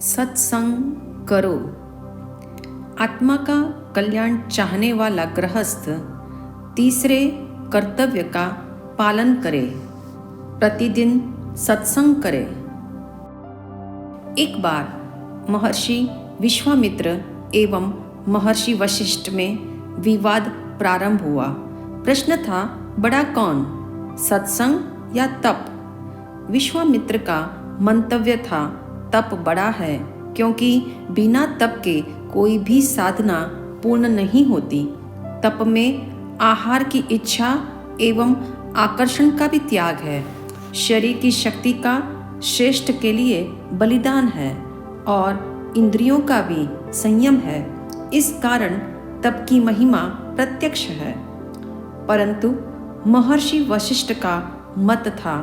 सत्संग करो। आत्मा का कल्याण चाहने वाला गृहस्थ तीसरे कर्तव्य का पालन करे, प्रतिदिन सत्संग करे। एक बार महर्षि विश्वामित्र एवं महर्षि वशिष्ठ में विवाद प्रारंभ हुआ। प्रश्न था, बड़ा कौन, सत्संग या तप? विश्वामित्र का मंतव्य था, तप बड़ा है, क्योंकि बिना तप के कोई भी साधना पूर्ण नहीं होती। तप में आहार की इच्छा एवं आकर्षण का भी त्याग है, शरीर की शक्ति का श्रेष्ठ के लिए बलिदान है और इंद्रियों का भी संयम है। इस कारण तप की महिमा प्रत्यक्ष है। परंतु महर्षि वशिष्ठ का मत था,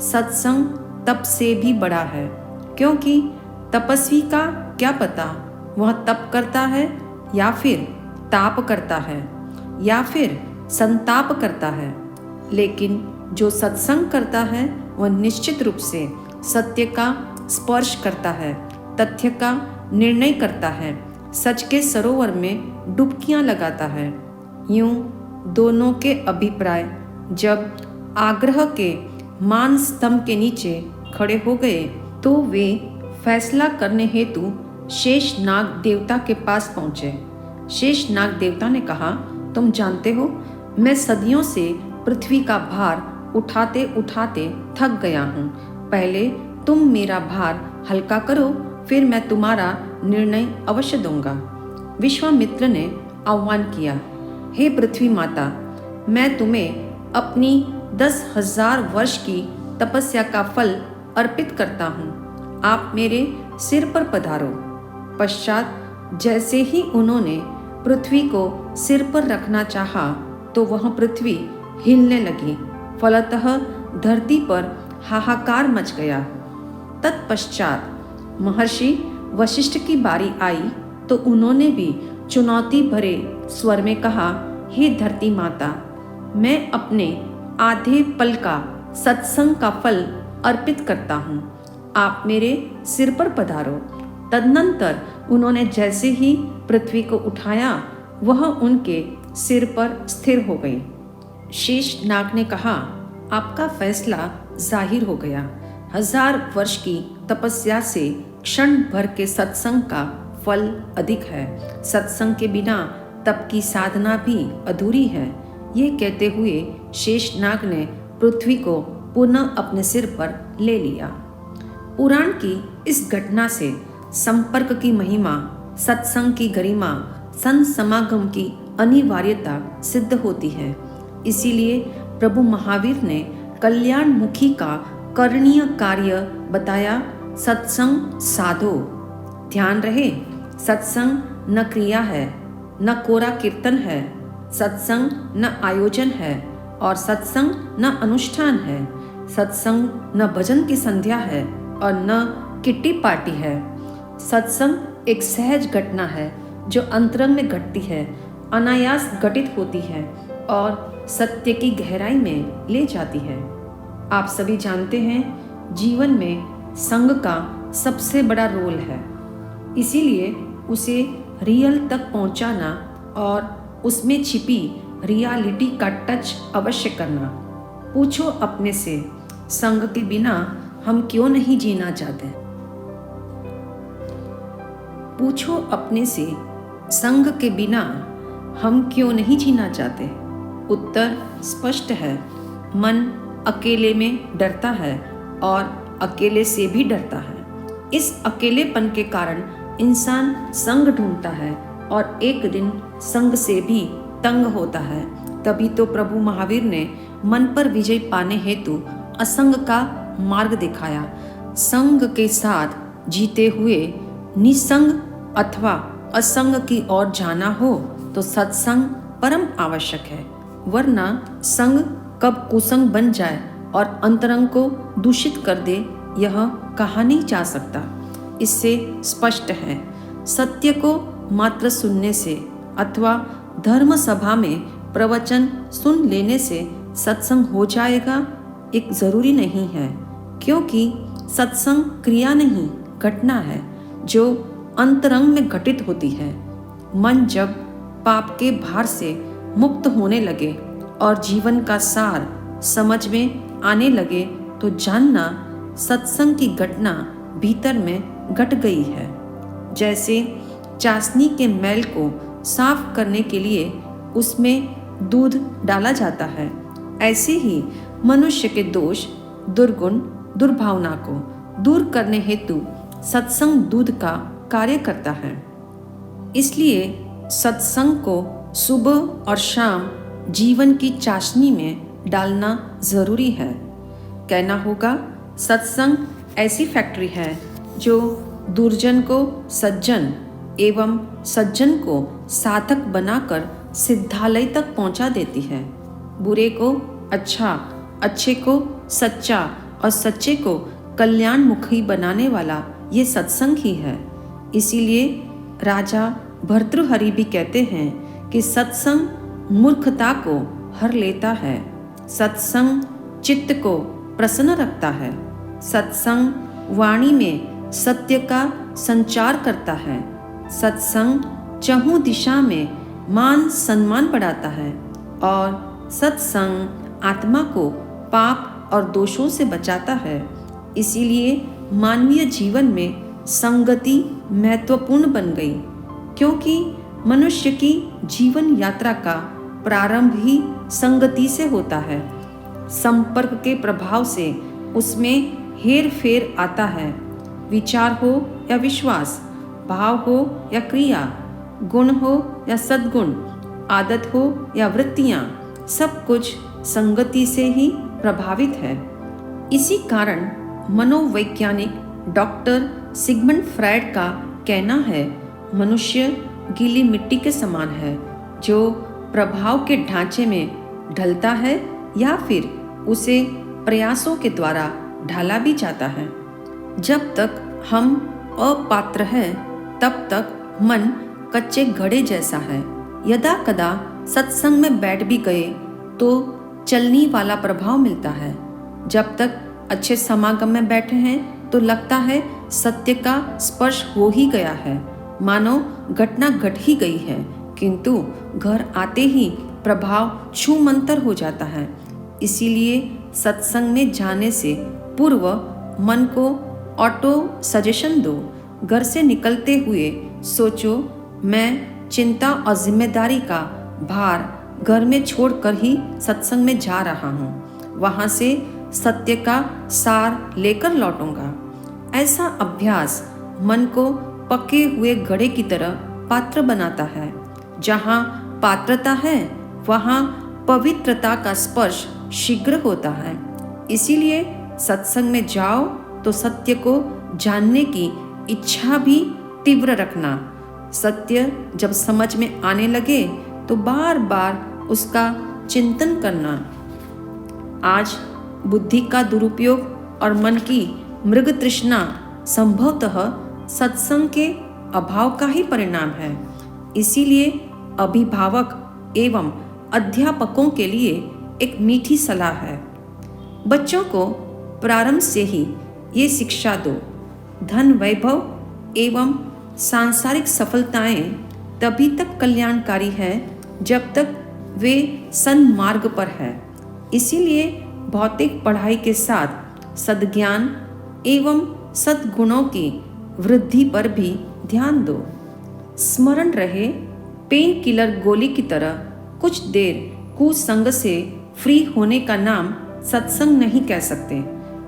सत्संग तप से भी बड़ा है, क्योंकि तपस्वी का क्या पता वह तप करता है या फिर ताप करता है या फिर संताप करता है, लेकिन जो सत्संग करता है वह निश्चित रूप से सत्य का स्पर्श करता है, तथ्य का निर्णय करता है, सच के सरोवर में डुबकियां लगाता है। यूं दोनों के अभिप्राय जब आग्रह के मान स्तंभ के नीचे खड़े हो गए तो वे फैसला करने हेतु शेष नाग देवता के पास पहुंचे। शेष नाग देवता ने कहा, तुम जानते हो, मैं सदियों से पृथ्वी का भार उठाते उठाते थक गया हूँ। पहले तुम मेरा भार हल्का करो, फिर मैं तुम्हारा निर्णय अवश्य दूंगा। विश्वामित्र ने आह्वान किया, हे पृथ्वी माता, मैं तुम्हें अपनी 10,000 वर्ष की तपस्या का फल अर्पित करता हूँ। आप मेरे सिर पर पधारो। पश्चात जैसे ही उन्होंने पृथ्वी को सिर पर रखना चाहा तो वह पृथ्वी हिलने लगी। फलतः धरती पर हाहाकार मच गया। तत्पश्चात महर्षि वशिष्ठ की बारी आई तो उन्होंने भी चुनौती भरे स्वर में कहा, हे धरती माता, मैं अपने आधे पल का सत्संग का फल अर्पित करता हूँ। आप मेरे सिर पर पधारो। तदनंतर उन्होंने जैसे ही पृथ्वी को उठाया वह उनके सिर पर स्थिर हो गई। शेष नाग ने कहा, आपका फैसला जाहिर हो गया। 1000 वर्ष की तपस्या से क्षण भर के सत्संग का फल अधिक है। सत्संग के बिना तप की साधना भी अधूरी है। ये कहते हुए शेष नाग ने पृथ्वी को पुनः अपने सिर पर ले लिया। पुराण की इस घटना से संपर्क की महिमा, सत्संग की गरिमा, संत समागम की अनिवार्यता सिद्ध होती है। इसीलिए प्रभु महावीर ने कल्याणमुखी का करणीय कार्य बताया, सत्संग साधो। ध्यान रहे, सत्संग न क्रिया है, न कोरा कीर्तन है, सत्संग न आयोजन है और सत्संग न अनुष्ठान है, सत्संग न भजन की संध्या है और न किट्टी पार्टी है। सत्संग एक सहज घटना है जो अंतरंग में घटती है, अनायास घटित होती है और सत्य की गहराई में ले जाती है। आप सभी जानते हैं, जीवन में संग का सबसे बड़ा रोल है। इसीलिए उसे रियल तक पहुंचाना और उसमें छिपी रियलिटी का टच अवश्य करना। पूछो अपने से, संग के बिना हम क्यों नहीं जीना चाहते? पूछो अपने से, संग के बिना हम क्यों नहीं जीना चाहते? उत्तर स्पष्ट है, मन अकेले में डरता है और अकेले से भी डरता है। इस अकेलेपन के कारण इंसान संग ढूंढता है और एक दिन संग से भी तंग होता है। तभी तो प्रभु महावीर ने मन पर विजय पाने हेतु असंग का मार्ग दिखाया। संग के साथ जीते हुए निसंग अथवा असंग की ओर जाना हो तो सत्संग परम आवश्यक है, वरना संग कब कुसंग बन जाए और अंतरंग को दूषित कर दे, यह कहा नहीं जा सकता। इससे स्पष्ट है, सत्य को मात्र सुनने से अथवा धर्म सभा में प्रवचन सुन लेने से सत्संग हो जाएगा एक जरूरी नहीं है, क्योंकि सत्संग क्रिया नहीं घटना है। जो अंतरंग में घटित होती है। मन जब पाप के भार से मुक्त होने लगे और जीवन का सार समझ में आने लगे तो जानना सत्संग की घटना भीतर में घट गई है। जैसे चाशनी के मैल को साफ करने के लिए उसमें दूध डाला जाता है, ऐसे ही मनुष्य के दोष, दुर्गुण, दुर्भावना को दूर करने हेतु सत्संग दूध का कार्य करता है। इसलिए सत्संग को सुबह और शाम जीवन की चाशनी में डालना जरूरी है। कहना होगा, सत्संग ऐसी फैक्ट्री है जो दुर्जन को सज्जन एवं सज्जन को साधक बनाकर सिद्धालय तक पहुंचा देती है। बुरे को अच्छा, अच्छे को सच्चा और सच्चे को कल्याणमुखी बनाने वाला ये सत्संग ही है। इसीलिए राजा भर्तृहरि भी कहते हैं कि सत्संग मूर्खता को हर लेता है, सत्संग चित्त को प्रसन्न रखता है, सत्संग वाणी में सत्य का संचार करता है, सत्संग चहुं दिशा में मान सम्मान बढ़ाता है और सत्संग आत्मा को पाप और दोषों से बचाता है। इसीलिए मानवीय जीवन में संगति महत्वपूर्ण बन गई, क्योंकि मनुष्य की जीवन यात्रा का प्रारंभ ही संगति से होता है। संपर्क के प्रभाव से उसमें हेर फेर आता है। विचार हो या विश्वास, भाव हो या क्रिया, गुण हो या सद्गुण, आदत हो या वृत्तियां, सब कुछ संगति से ही प्रभावित है। इसी कारण मनोवैज्ञानिक डॉक्टर सिगमंड फ्रायड का कहना है, मनुष्य गीली मिट्टी के समान है जो प्रभाव के ढांचे में ढलता है या फिर उसे प्रयासों के द्वारा ढाला भी जाता है। जब तक हम अपात्र हैं तब तक मन कच्चे घड़े जैसा है। यदा कदा सत्संग में बैठ भी गए तो चलने वाला प्रभाव मिलता है। जब तक अच्छे समागम में बैठे हैं तो लगता है सत्य का स्पर्श हो ही गया है, मानो घटना घट ही गई है, किंतु घर आते ही प्रभाव छूमंतर हो जाता है। इसीलिए सत्संग में जाने से पूर्व मन को ऑटो सजेशन दो। घर से निकलते हुए सोचो, मैं चिंता और जिम्मेदारी का भार घर में छोड़कर ही सत्संग में जा रहा हूँ, वहाँ से सत्य का सार लेकर लौटूंगा। ऐसा अभ्यास मन को पके हुए घड़े की तरह पात्र बनाता है। जहाँ पात्रता है वहाँ पवित्रता का स्पर्श शीघ्र होता है। इसीलिए सत्संग में जाओ तो सत्य को जानने की इच्छा भी तीव्र रखना। सत्य जब समझ में आने लगे तो बार बार उसका चिंतन करना। आज बुद्धि का दुरुपयोग और मन की मृग तृष्णा संभवतः सत्संग के अभाव का ही परिणाम है। इसीलिए अभिभावक एवं अध्यापकों के लिए एक मीठी सलाह है, बच्चों को प्रारंभ से ही ये शिक्षा दो, धन वैभव एवं सांसारिक सफलताएं तभी तक कल्याणकारी है जब तक वे सन्मार्ग पर है। इसीलिए भौतिक पढ़ाई के साथ सद्ज्ञान एवं सद्गुणों की वृद्धि पर भी ध्यान दो। स्मरण रहे, पेन किलर गोली की तरह कुछ देर कुसंग से फ्री होने का नाम सत्संग नहीं कह सकते।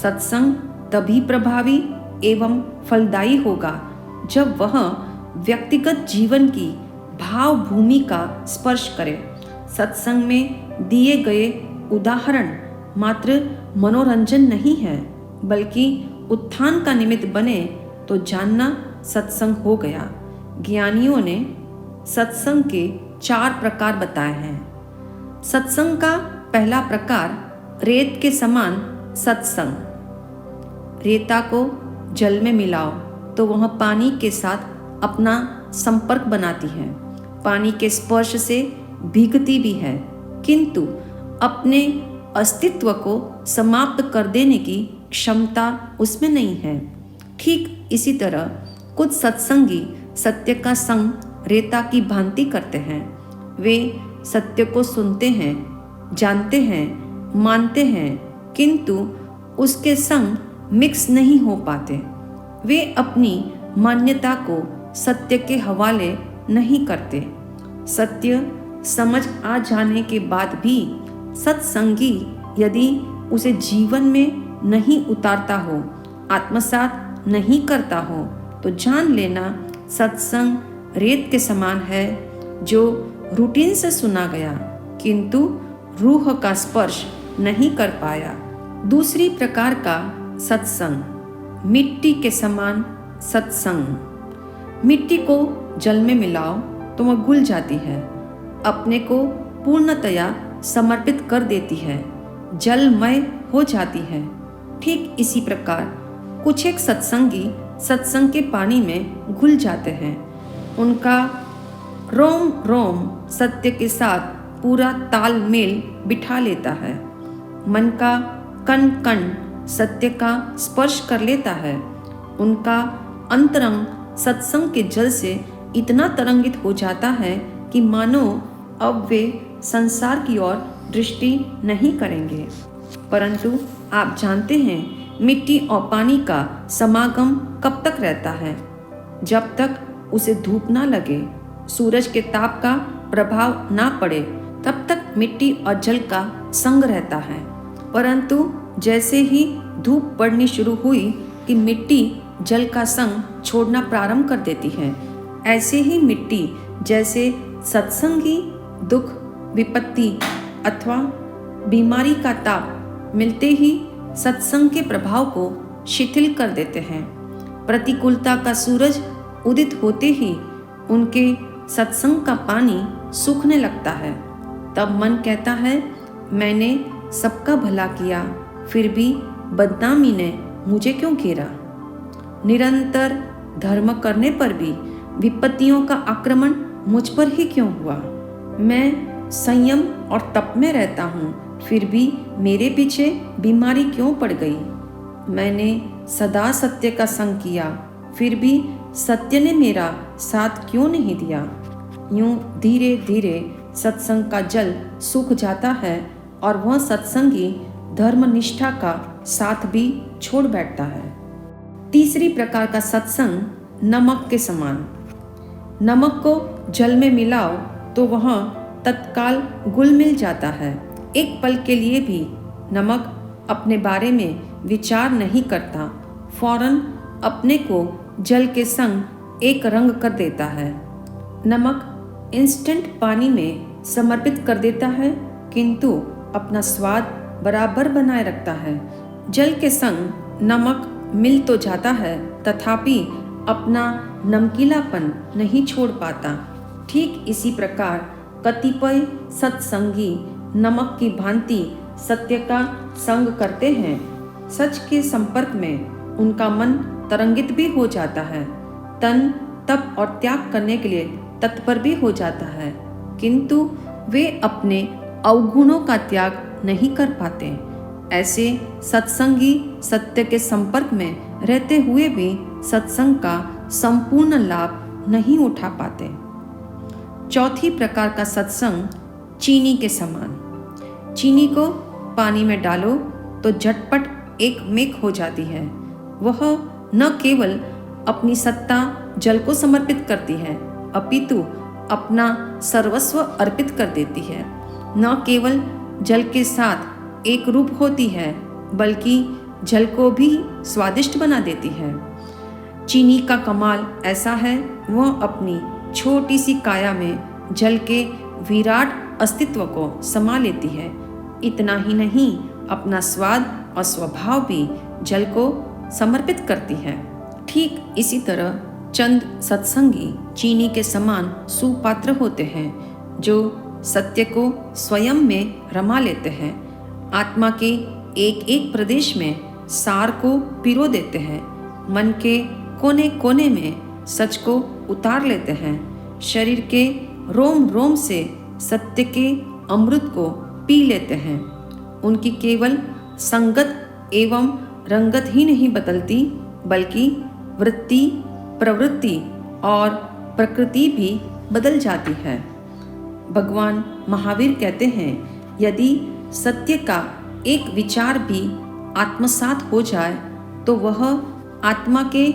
सत्संग तभी प्रभावी एवं फलदायी होगा जब वह व्यक्तिगत जीवन की भाव भूमि का स्पर्श करे। सत्संग में दिए गए उदाहरण मात्र मनोरंजन नहीं है, बल्कि उत्थान का निमित्त बने तो जानना सत्संग हो गया। ज्ञानियों ने सत्संग के 4 प्रकार बताए हैं। सत्संग का पहला प्रकार रेत के समान सत्संग। रेता को जल में मिलाओ तो वह पानी के साथ अपना संपर्क बनाती है, पानी के स्पर्श से भीगती भी है, किंतु अपने अस्तित्व को समाप्त कर देने की क्षमता उसमें नहीं है। ठीक इसी तरह कुछ सत्संगी सत्य का संग रेता की भांति करते हैं। वे सत्य को सुनते हैं, जानते हैं, मानते हैं, किंतु उसके संग मिक्स नहीं हो पाते। वे अपनी मान्यता को सत्य के हवाले नहीं करते। सत्य समझ आ जाने के बाद भी सत्संगी यदि उसे जीवन में नहीं उतारता हो, आत्मसात नहीं करता हो, तो जान लेना सत्संग रेत के समान है जो रूटीन से सुना गया किंतु रूह का स्पर्श नहीं कर पाया। दूसरी प्रकार का सत्संग मिट्टी के समान सत्संग। मिट्टी को जल में मिलाओ तो वह घुल जाती है, अपने को पूर्णतया समर्पित कर देती है, जलमय हो जाती है। ठीक इसी प्रकार कुछ एक सत्संगी सत्संग के पानी में घुल जाते हैं। उनका रोम रोम सत्य के साथ पूरा तालमेल बिठा लेता है। मन का कण कण सत्य का स्पर्श कर लेता है। उनका अंतरंग सत्संग के जल से इतना तरंगित हो जाता है कि मानो अब वे संसार की ओर दृष्टि नहीं करेंगे। परंतु आप जानते हैं मिट्टी और पानी का समागम कब तक रहता है? जब तक उसे धूप ना लगे, सूरज के ताप का प्रभाव ना पड़े, तब तक मिट्टी और जल का संग रहता है। परंतु जैसे ही धूप पड़नी शुरू हुई कि मिट्टी जल का संग छोड़ना प्रारंभ कर देती है, ऐसे ही मिट्टी जैसे सत्संगी दुख, विपत्ति अथवा बीमारी का ताप मिलते ही सत्संग के प्रभाव को शिथिल कर देते हैं। प्रतिकूलता का सूरज उदित होते ही उनके सत्संग का पानी सूखने लगता है। तब मन कहता है, मैंने सबका भला किया, फिर भी बदनामी ने मुझे क्यों घेरा? निरंतर धर्म करने पर भी विपत्तियों का आक्रमण मुझ पर ही क्यों हुआ? मैं संयम और तप में रहता हूँ, फिर भी मेरे पीछे बीमारी क्यों पड़ गई? मैंने सदा सत्य का संग किया, फिर भी सत्य ने मेरा साथ क्यों नहीं दिया? यूं धीरे धीरे सत्संग का जल सूख जाता है और वह सत्संगी धर्मनिष्ठा का साथ भी छोड़ बैठता है। तीसरी प्रकार का सत्संग नमक के समान। नमक को जल में मिलाओ तो वह तत्काल घुल मिल जाता है। एक पल के लिए भी नमक अपने बारे में विचार नहीं करता, फौरन अपने को जल के संग एक रंग कर देता है। नमक इंस्टेंट पानी में समर्पित कर देता है, किंतु अपना स्वाद बराबर बनाए रखता है। जल के संग नमक मिल तो जाता है, तथापि अपना नमकीलापन नहीं छोड़ पाता। ठीक इसी प्रकार कतिपय सत्संगी नमक की भांति सत्य का संग करते हैं। सच के संपर्क में उनका मन तरंगित भी हो जाता है, तन तप और त्याग करने के लिए तत्पर भी हो जाता है, किंतु वे अपने अवगुणों का त्याग नहीं कर पाते। ऐसे सत्संगी सत्य के संपर्क में रहते हुए भी सत्संग का संपूर्ण लाभ नहीं उठा पाते। चौथी प्रकार का सत्संग चीनी के समान। चीनी को पानी में डालो तो झटपट एक मेघ हो जाती है। वह न केवल अपनी सत्ता जल को समर्पित करती है, अपितु अपना सर्वस्व अर्पित कर देती है। न केवल जल के साथ एक रूप होती है, बल्कि जल को भी स्वादिष्ट बना देती है। चीनी का कमाल ऐसा है, वह अपनी छोटी सी काया में जल के विराट अस्तित्व को समा लेती है। इतना ही नहीं, अपना स्वाद और स्वभाव भी जल को समर्पित करती है। ठीक इसी तरह चंद सत्संगी चीनी के समान सुपात्र होते हैं, जो सत्य को स्वयं में रमा लेते हैं। आत्मा के एक एक प्रदेश में सार को पिरो देते हैं। मन के कोने कोने में सच को उतार लेते हैं। शरीर के रोम रोम से सत्य के अमृत को पी लेते हैं। उनकी केवल संगत एवं रंगत ही नहीं बदलती, बल्कि वृत्ति, प्रवृत्ति और प्रकृति भी बदल जाती है। भगवान महावीर कहते हैं, यदि सत्य का एक विचार भी आत्मसात हो जाए तो वह आत्मा के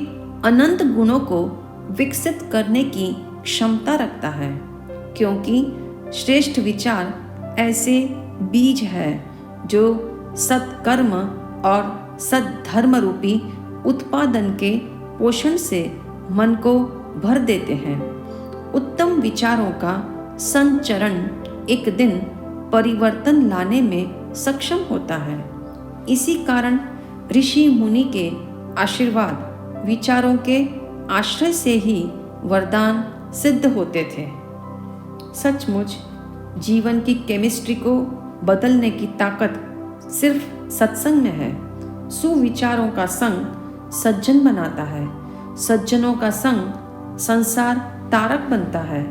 अनंत गुणों को विकसित करने की क्षमता रखता है, क्योंकि श्रेष्ठ विचार ऐसे बीज है जो सत्कर्म और सद्धर्म रूपी उत्पादन के पोषण से मन को भर देते हैं। उत्तम विचारों का संचरण एक दिन परिवर्तन लाने में सक्षम होता है। इसी कारण ऋषि मुनि के आशीर्वाद विचारों के आश्रय से ही वरदान सिद्ध होते थे। सचमुच जीवन की केमिस्ट्री को बदलने की ताकत सिर्फ सत्संग में है। सुविचारों का संग सज्जन बनाता है, सज्जनों का संग संसार तारक बनता है।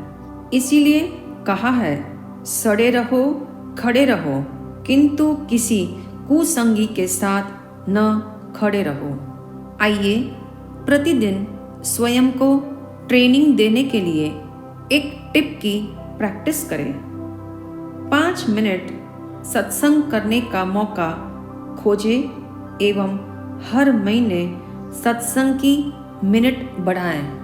इसीलिए कहा है, सड़े रहो खड़े रहो, किंतु किसी कुसंगी के साथ न खड़े रहो। आइए प्रतिदिन स्वयं को ट्रेनिंग देने के लिए एक टिप की प्रैक्टिस करें। 5 मिनट सत्संग करने का मौका खोजें एवं हर महीने सत्संग की मिनट बढ़ाएं।